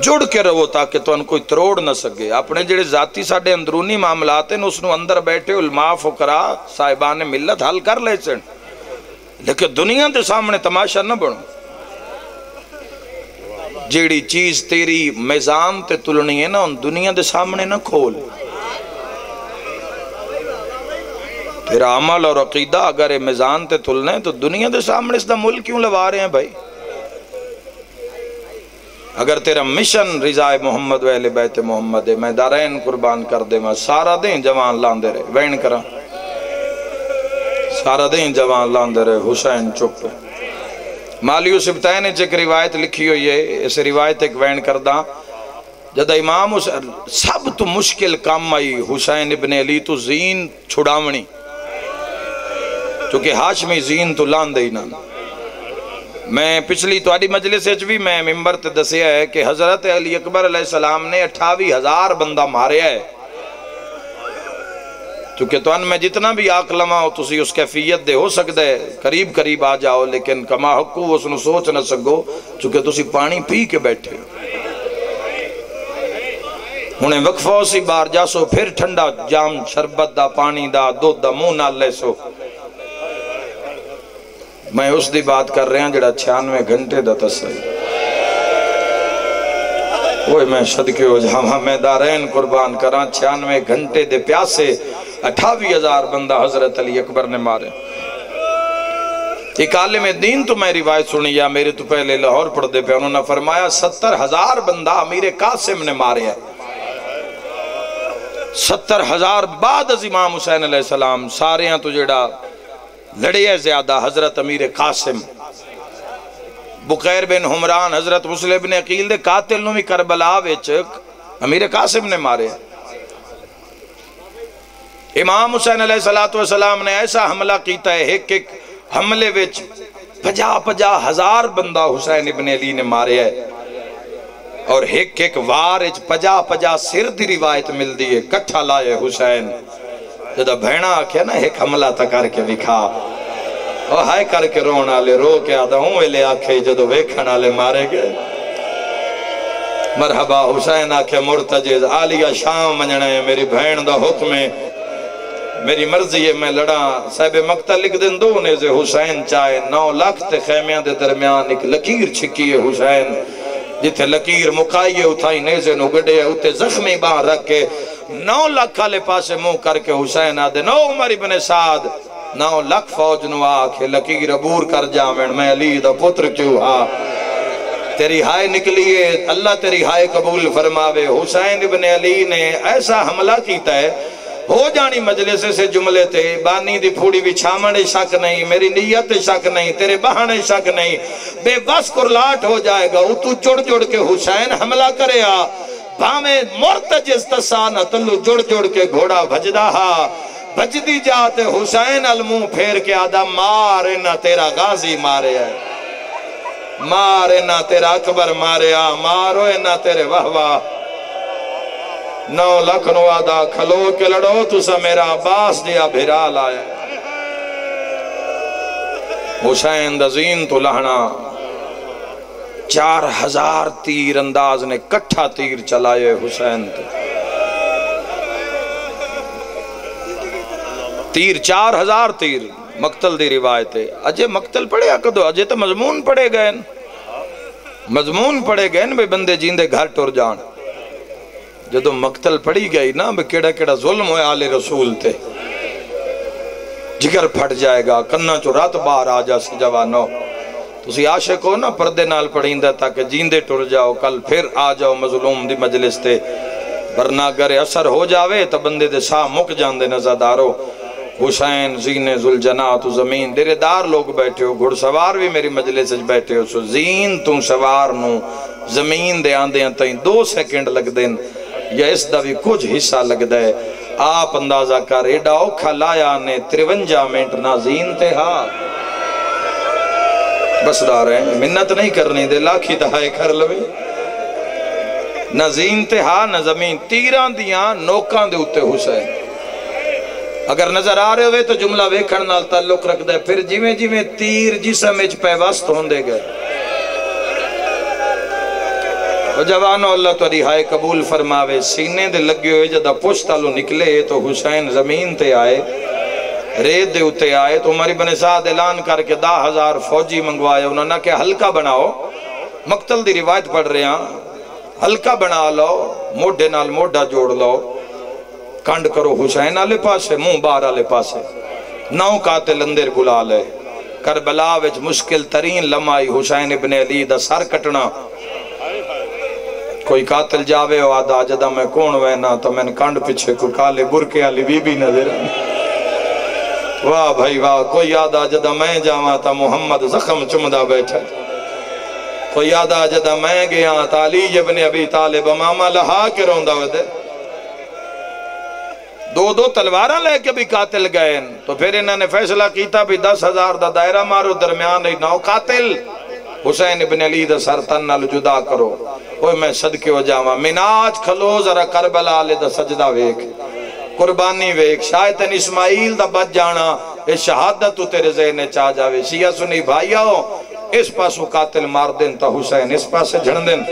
[SPEAKER 1] جڑ کے رہو تاکہ تو ان کوئی تروڑ نہ سکے، اپنے جڑے ذاتی ساڑھے اندرونی معاملات ہیں اس نو اندر بیٹھے علماء فقراء صاحبان ملت حل کر لے سن، لیکن دنیا دے سامنے تماشا نہ بڑھو، جیڑی چیز تیری میزان تے تلنی ہے نا ان دنیا دے سامنے نہ کھول، پھر عمل اور عقیدہ اگر میزان تے تلنے تو دنیا دے سامنے اس دا مل کیوں لوا رہے ہیں بھائی؟ اگر تیرا مشن رضا محمد و اہل بیت محمد ہے، میں دارین قربان کر دے، میں سارا دین جوان لاندے رہے وین کرا، سارا دین جوان لاندے رہے، حسین چپ ہے۔ مالیو سبتین ایک روایت لکھی ہوئی ہے، اس روایت ایک وین کردہ جدہ امام حسین سب تو مشکل کام آئی حسین ابن علی تو زین چھڑاونی، چونکہ ہاشمی زین تو لاندے ہی نا۔ میں پچھلی توڑی مجلس بھی میں ممبر تے دسیا ہے کہ حضرت علی اکبر علیہ السلام نے 28,000 بندہ مارے ہے، چونکہ تو ان میں جتنا بھی آقلمہ ہو تسی اس کیفیت دے ہو سکتا ہے قریب قریب آ جاؤ، لیکن کما حقو اس نے سوچ نہ سکو چونکہ تسی پانی پی کے بیٹھے انہیں وقفہ اسی بار جاسو، پھر ٹھنڈا جام شربت دا پانی دا دودھ دا منہ نہ لے سو۔ میں اس دی بات کر رہے ہیں جڑا 96 گھنٹے دا تصویر، وہی میں صدقے ہو جاواں، میں دارین قربان کراں 96 گھنٹے دے پیاسے 28,000 بندہ حضرت علی اکبر نے مارے۔ ایک عالم دین تو میں روایت سنی یا میرے تو پہلے لاہور پڑھ دے پہ، انہوں نے فرمایا 70,000 بندہ امیر قاسم نے مارے ہیں، 70,000 بعد از امام حسین علیہ السلام سارے ہیں تو جڑا لڑے ہے زیادہ حضرت امیر قاسم، بقیر بن حمران حضرت مسلم بن عقیل دے قاتل نو بھی کربلا وچ امیر قاسم نے مارے۔ امام حسین علیہ السلام نے ایسا حملہ کیتا ہے، ایک حملے وچ 50,000 بندہ حسین ابن علی نے مارے ہے، اور ایک وار 50 سر دی روایت مل دی ہے، کٹھا لائے حسین جدہ بھینا آکھیا نا ایک حملہ تا کر کے بکھا، اور ہائے کر کے رون آلے رو کے آدھا ہوں ویلے آکھے جدو ویکھن آلے مارے گئے، مرحبا حسین آکھے مرتجز آلیہ شام منجنا ہے، میری بھین دا حکم ہے، میری مرضی ہے، میں لڑا صاحب مقتل لکھ دن دو نیزے حسین چاہے 9 لاکھ تے خیمیاں دے درمیان ایک لکیر چھکی ہے حسین، جتے لکیر مکائیے اتھائی نیزے نو گڑے اتے زخمی باں رکھ کے 9 لاکھ آلے پاسے منہ کر کے حسین آدھے 9 عمر ابن سعد 9 لاکھ فوج نو آکھے لکیر عبور کر جامن میں علی دا پتر کیوں ہاں تیری ہائے نکلیے، اللہ تیری ہائے قبول فرماوے۔ حسین ابن علی نے ایسا حملہ کیتا ہے، ہو جانی مجلس سے جملے تھے، بانی دی پھوڑی بچھامن شک نہیں، میری نیت شک نہیں، تیرے بہانے شک نہیں، بے بس کرلاٹ ہو جائے گا، تو جڑ کے حسین حملہ کرے آ، بھامے مرتجز تسانہ تلو جڑ کے گھوڑا بھجدہ ہا، بھجدی جاتے حسین الموں پھیر کے آدھا مارے نہ تیرا غازی مارے ہے، مارے نہ تیرا اکبر مارے آ، مارو نہ تیرے وہواہ 9 لاکھ نو آدھا کھلو کے لڑو تو سا میرا عباس دیا بھرا لائے۔ حسین دزین تو لہنا 4,000 تیر انداز نے کٹھا تیر چلائے حسین تیر 4,000 تیر مقتل دی روایت ہے۔ اجے مقتل پڑے اکدو اجے تو مضمون پڑے گئے، مضمون پڑے گئے بے بندے جیندے گھر ٹور جان، جدو مقتل پڑی گئی نا بے کیڑا ظلم ہوئے آل رسول تے، جگر پھٹ جائے گا، کنہ چو رات باہر آ جا سی جوانو، تسی عاشق ہو نا پردے نال پڑھیں دا تاکہ جیندے ٹر جاؤ، کل پھر آ جاؤ مظلوم دی مجلس تے، ورنہ اگر اثر ہو جاوے تو بندے دے ساہ مک جان دے نزدارو۔ حسین زین ذوالجناح تو زمین دیرے دار لوگ بیٹھے ہو، گھڑ سوار بھی میری مجلس بیٹھے ہو، سو زین تم سوار نو زمین دے آندے ہیں تائیں 2 سیکنڈ لگ دیں یا اس دا بھی کچھ حصہ لگ دے، آپ اندازہ کر ایڈا اوکھا لایا نے 53 منٹ نہ زین تے ہاں بس دار ہیں، منت نہیں کرنی دے لاکھی دہائے کر لوے، نہ زین تے ہاں نہ زمین، تیران دیاں نوکان دے اتے حسین، اگر نظر آ رہے ہوئے تو جملہ ویکھن نال تعلق رکھ دے، پھر جیویں تیر جسم اچ پیوست ہوندے گئے۔ و جوانو اللہ تو رہائے قبول فرماوے، سینے دے لگے ہوئے جدہ پشتالو نکلے تو حسین زمین تے آئے، ریت دے اتے آئے تو عمر بن سعد اعلان کر کے 10,000 فوجی منگوائے، انہوں نے کہ ہلکا بناؤ، مقتل دی روایت پڑھ رہے ہیں، ہلکا بنا لو، موڈے نال موڈا جوڑ لو، کنڈ کرو حسین آلے پاسے، منہ بار آلے پاسے، 9 قاتل اندر بلا لے کربلا وچ مشکل ترین لمحہ حسین ابن علی دا سر کٹنا کوئی قاتل جاوے ہو آدھا جدہ میں کون وینا تو میں کانڈ پیچھے کو کالے برکے علی بی بی نظر واہ بھائی واہ کوئی آدھا جدہ میں جاواں تا محمد زخم چمدہ بیٹھا کوئی آدھا جدہ میں گیا تا علی ابن ابی طالب ماما لہا کے روندہ ودے 2 تلوارہ لے کے بھی قاتل گئے تو پھر انہوں نے فیصلہ کیتا بھی 10,000 دا دائرہ مارو درمیان 9 قاتل حسین ابن علی دا سر تن نال جدا کرو اوہ میں صدقے ہو جاواں مناج کھلو ذرا کربلا لے دا سجدہ ویک قربانی ویک شاید اسماعیل دا بچ جانا اس شہادت تو تیرے ذہنے چاہ جاوے شیعہ سنی بھائیاں اس پاسو قاتل مار دن تا حسین اس پاسے جھن دن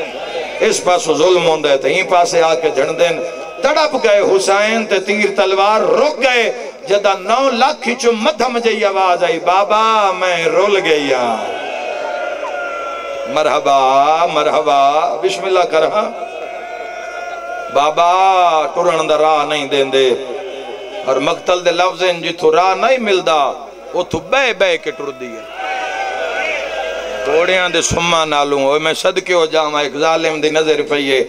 [SPEAKER 1] اس پاسو ظلم ہوندے تا ہی پاسے آ کے جھن دن تڑپ گئے حسین تے تیر تلوار رک گئے جدہ 9 لاکھ چو مدھم جائی آواز آئی بابا میں رول گیا مرحبا مرحبا بسم اللہ کرہا بابا ٹرن دا راہ نہیں دین دے اور مقتل دے لفظیں جتو راہ نہیں ملدا وہ تو بے بے کے ٹر دیئے توڑیاں دے سمہ نالوں ہوئے میں صدقے ہو جاؤں ایک ظالم دی نظر پہیے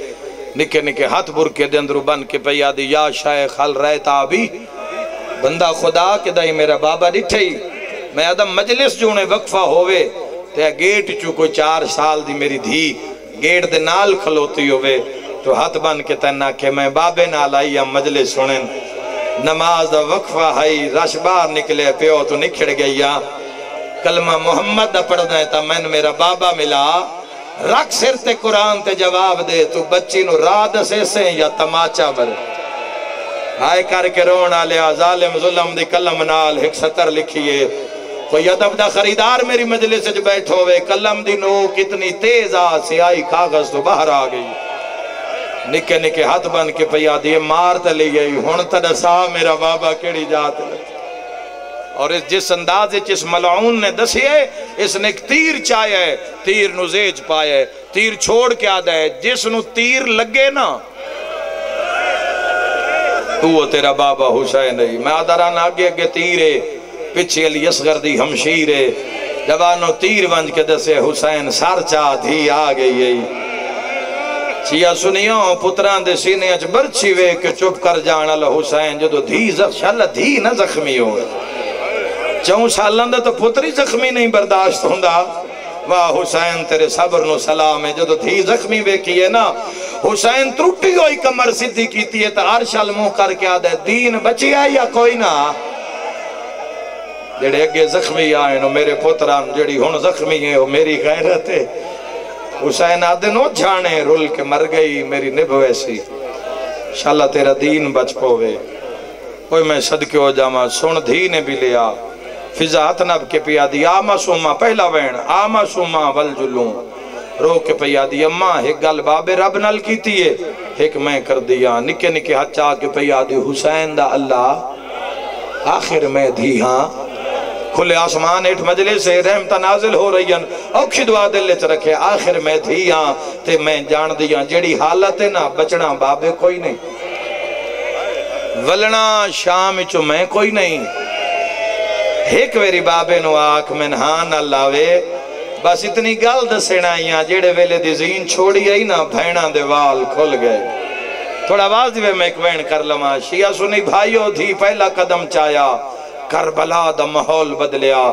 [SPEAKER 1] نکے نکے ہاتھ برکے دے اندرو بن کے پہیا دی یا شیخ حل رہتا بھی بندہ خدا کہ دائی میرا بابا ڈٹھے ہی میں ادم مجلس جونے وقفہ ہوئے تے گیٹ چو کوئی 4 سال دی میری دھی گیٹ دے نال کھلوتی ہوئے تو ہاتھ بن کے تنہ کہ میں بابے نال آئی ہم مجلس سنن نماز دا وقفہ ہائی رش بار نکلے پیو تو نکھڑ گیا کلمہ محمد دا پڑھ دائیں تا میں میرا بابا ملا رکھ سر تے قرآن تے جواب دے تو بچی نو راد سے سے یا تماچا بر آئے کر کے رونا لیا ظالم ظلم دی کلم نال 1 سطر لکھیے کوئی ادب دا خریدار میری مجلس سے بیٹھو ہوئے کلم دی نو کتنی تیز سیاہی کاغذ تو باہر آ گئی نکے نکے ہاتھ بن کے پیا دیے مار تے لے گئی ہن تڑسا میرا بابا کیڑی جات لے اور جس انداز جس ملعون نے دسیے اس نے ایک تیر چاہیا ہے تیر نو زیج پایا ہے تیر چھوڑ کے آدھا ہے جس نو تیر لگے نا وہ تیرا بابا حسین ہے میں آدھران آگے اگے تیرے پچھے علی اصغر دی ہمشیرے جوانو تیر ونج کے دسے حسین سار چاہ دھی آگئی ہے چیا سنیوں پتران دے سینے اچ برچی وے کہ چپ کر جانا حسین جدو دھی شاءاللہ دھی نہ زخمی ہوئے 4 سالان دا تو پتری زخمی نہیں برداشت ہوندہ واہ حسین تیرے صبر نو سلام ہے جدو دھی زخمی وے کیے نا حسین ترٹی ہوئی کمر صدی کیتی ہے تا عرشال منہ کر کے آدھے دین بچی آئی یا کوئی نا جڑے اگے زخمی آئے نو میرے پتران جڑی ہون زخمی ہے وہ میری غیرت ہے حسین آدھے نو جھانے رول کے مر گئی میری نب ویسی انشاءاللہ تیرا دین بچ پوے کوئی میں صدقے ہو جاما سن دھی نے بھی لیا فضاحت نب کے پیا دی آما سوما پہلا وین آما سوما والجلوں رو کے پیا دی اممہ ایک گل باب رب نل کیتی ہے ایک میں کر دیا نکے نکے ہاتھ چاہ کے پیا دی حسین دا اللہ آخر میں دھی ہاں کھلے آسمان ایٹ مجلس سے رحمتہ نازل ہو رہی ہیں اوکھی دعا دل لے رکھے آخر میں دھی ہاں تے میں جان دیا جڑی حالت ہے نا بچنا بابے کوئی نہیں ولنا شام چو میں کوئی نہیں ایک ویری بابے نو آکھ میں ہاں نہ لاوے بس اتنی گل دسینا ہیاں جیڑے ویلے دی زین چھوڑی آئی نا بھینا دے وال کھل گئے تھوڑا آواز دیوے میں ایک وین کر لما شیعہ سنی بھائیو دھی پہلا قدم چایا کربلا دا محول بدلیا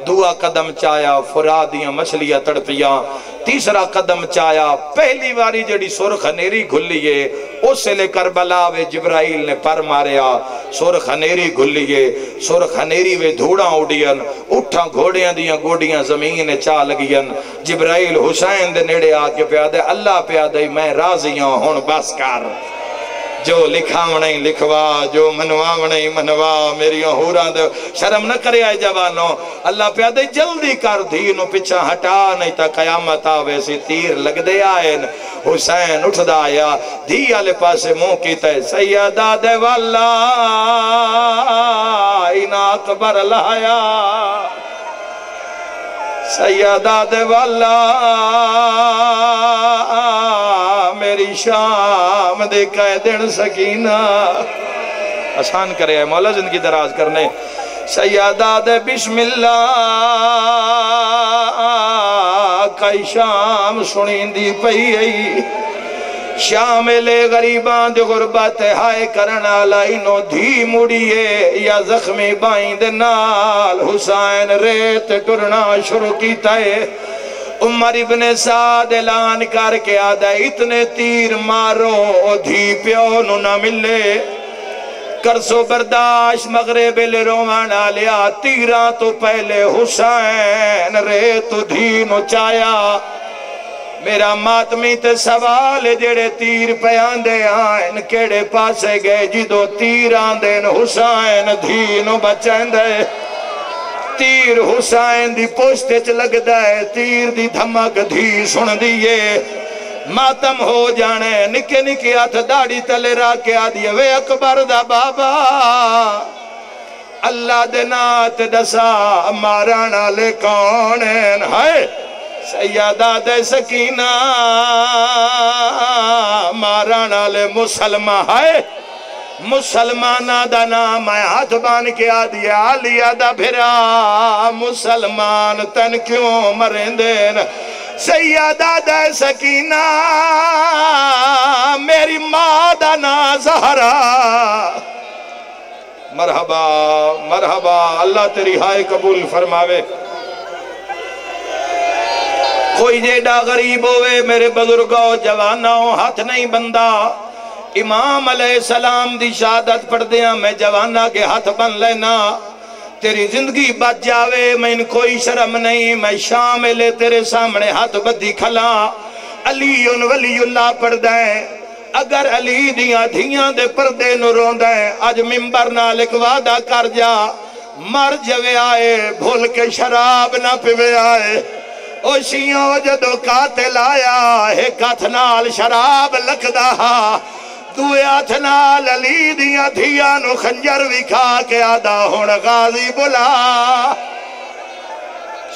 [SPEAKER 1] دعا قدم چایا فرادیاں مچھلیاں تڑپیاں تیسرا قدم چایا پہلی واری جڑی سرخ نیری گھلیے اس سے لے کربلا وے جبرائیل نے پر ماریا سرخ نیری گھلیے سرخ نیری وے دھوڑاں اڑیاں اٹھاں گھوڑیاں دیاں گوڑیاں زمین چاہ لگیاں جبرائیل حسین دے نیڑے آکے پیادے اللہ پیادے میں راضیاں ہون بس کر جو لکھاونے لکھوا جو منواونے منوا میری حوراں دے شرم نہ کرے آئے جوانوں اللہ پیادے جلدی کر دینو پچھا ہٹا نہیں تا قیامت آوے سی تیر لگ دے آئے حسین اٹھ دا آیا دھی آلے پاسے منہ کیتا ہے سیدہ دے والا اینا اکبر لایا سیدہ دے والا میری شام دیکھائے دن سکینہ آسان کرے ہے مولا زندگی دراز کرنے سیادہ دے بسم اللہ کئی شام سنین دی پئی ای شامل غریبان دی غربت ہائے کرنا لائنو دھی مڑیے یا زخمی بائیں دے نال حسین ریت ٹرنا شروع کیتا ہے عمر ابن سعد اعلان کر کے آدھا اتنے تیر مارو دھی پیو نو نہ ملے کرسو برداشت مغرب روانہ لیا تیران تو پہلے حسین ریت دھی نو چایا میرا ماتمی تے سوال جڑے تیر پیان دے آئین کیڑے پاسے گئے جدو تیر آن دین حسین دھینو بچین دے تیر حسین دی پوشتے چ لگ دائے تیر دی دھمک دھی سن دیئے ماتم ہو جانے نکے نکے ہاتھ داڑی تلے راکے آدھیے وے اکبر دا بابا اللہ دنات دسا مارانا لے کونین ہائے سیادہ دے سکینہ مارانا لے مسلمہ ہے مسلمانہ دا نام ہے ہاتھ بان کے آدھی آلیہ دا بھرا مسلمان تن کیوں مرندین سیادہ دے سکینہ میری ماں دا نا زہرا مرحبا مرحبا اللہ تیری ہائے قبول فرماوے کوئی جیڑا غریب ہوئے میرے بزرگوں جوانوں ہاتھ نہیں بندہ امام علیہ السلام دی شہادت پڑھ دیا میں جوانہ کے ہاتھ بن لینا تیری زندگی بچ جاوے میں ان کوئی شرم نہیں میں شامل تیرے سامنے ہاتھ بدھی کھلا علی ولی اللہ پڑھ دیں اگر علی دیاں دھیاں دے پردے نو رون دیں آج ممبر نال ایک وعدہ کر جا مر جوے آئے بھول کے شراب نہ پیوے آئے او شیعوں جدو قاتل آیا ایک ہاتھ نال شراب لکھدا دوے ہاتھ نال علی دیاں دھیاں نو خنجر وکھا کے آدھا ہون غازی بلا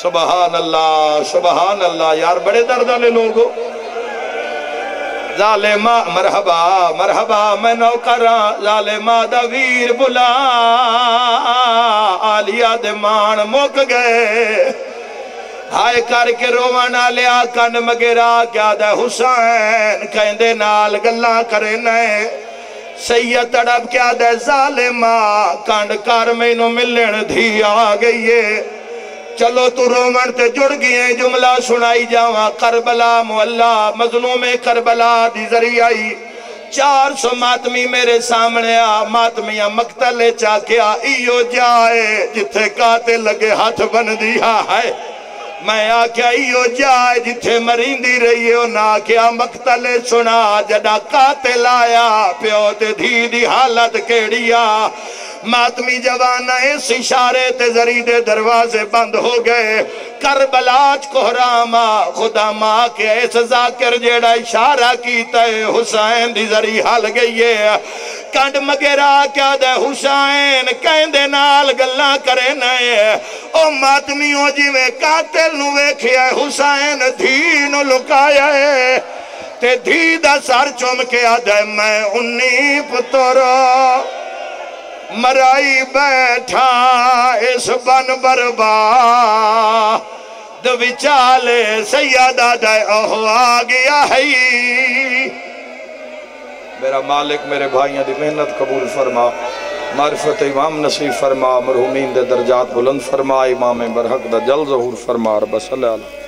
[SPEAKER 1] سبحان اللہ یار بڑے دردہ لے لوگو ظالمہ مرحبا مرحبا میں نوکران ظالمہ دا ویر بلا آلیہ دمان مک گئے ہائے کر کے روانہ لیا کنڈ مگرہ کیا دے حسین کہندے نال گلہ کرے نئے سید تڑپ کیا دے ظالمہ کنڈ کر میں نو ملن دھی آگئی ہے چلو تو رومن تے جڑ گئے جملہ سنائی جاواں کربلا مولا مظلوم کربلا دی ذریعی 400 ماتمی میرے سامنے ماتمیاں مقتل چاکیا ایو جائے جتھے قاتل لگے ہاتھ بن دیا ہے میں آکیا ایو جائے جتھے مریندی رہی ہے نہ کیا مقتل سنا جڑا قاتل آیا پیو تے دھی دی حالت کیڑیا ماتمی جوانہ اس اشارے تے زرید دروازے بند ہو گئے کربلاج کوہراما خدا ماں کے اس ذاکر جیڑا اشارہ کیتا ہے حسین دی ذری حال گئی ہے کنڈ مگرہ کیا دے حسین کہندے نال گلہ کرے نئے او ماتمیوں جی میں قاتل نو ویکھیا ہے حسین دھی نو لکایا ہے تے دھی دا سر چوم کے آدھے میں 19 پترہ مرائی بیٹھا اس بن بربا دو وچالے سیادہ دائے اوہ آگیا ہے میرا مالک میرے بھائیاں دی محنت قبول فرما معرفت امام نصیب فرما مرحومین دے درجات بلند فرما امام برحق دا جل ظہور فرما رب صلی اللہ علیہ